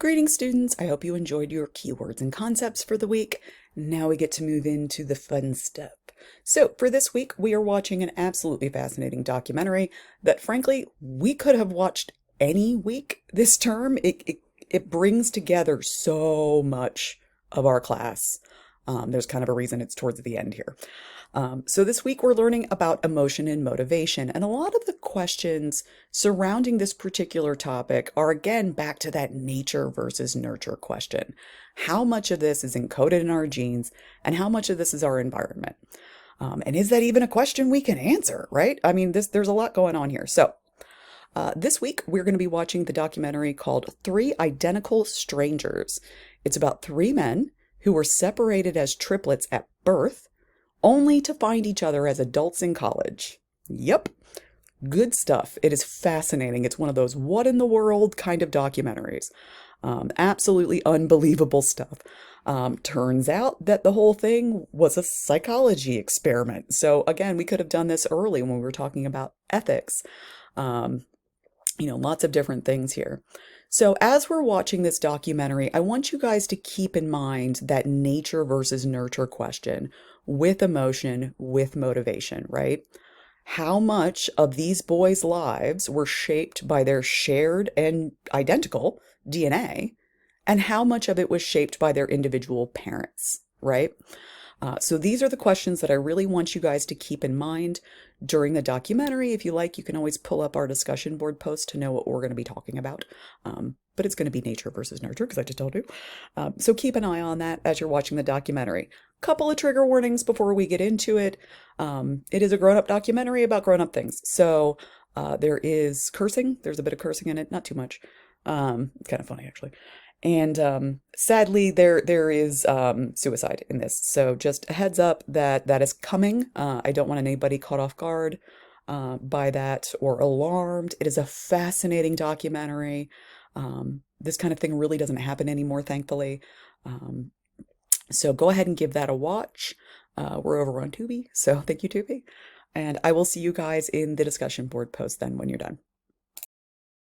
Greetings, students. I hope you enjoyed your keywords and concepts for the week. Now we get to move into the fun stuff. So for this week, we are watching an absolutely fascinating documentary that, frankly, we could have watched any week this term. It brings together so much of our class. There's kind of a reason it's towards the end here. So this week we're learning about emotion and motivation, and a lot of the questions surrounding this particular topic are again back to that nature versus nurture question. How much of this is encoded in our genes, and how much of this is our environment? And is that even a question we can answer, right? I mean, there's a lot going on here. So this week we're going to be watching the documentary called Three Identical Strangers. It's about three men who were separated as triplets at birth, only to find each other as adults in college. Yep, good stuff. It is fascinating. It's one of those what in the world kind of documentaries. Absolutely unbelievable stuff. Turns out that the whole thing was a psychology experiment. So again, we could have done this early when we were talking about ethics. Lots of different things here. So as we're watching this documentary, I want you guys to keep in mind that nature versus nurture question with emotion, with motivation, right? How much of these boys' lives were shaped by their shared and identical DNA, and how much of it was shaped by their individual parents, right? So these are the questions that I really want you guys to keep in mind during the documentary. If you like, you can always pull up our discussion board post to know what we're going to be talking about. But it's going to be nature versus nurture, because I just told you. So keep an eye on that as you're watching the documentary. Couple of trigger warnings before we get into it. It is a grown-up documentary about grown-up things. So there is cursing. There's a bit of cursing in it, not too much. It's kind of funny, actually. And sadly, there is suicide in this. So just a heads up that is coming. I don't want anybody caught off guard by that or alarmed. It is a fascinating documentary. This kind of thing really doesn't happen anymore, thankfully. So go ahead and give that a watch. We're over on Tubi, so thank you, Tubi. And I will see you guys in the discussion board post then when you're done.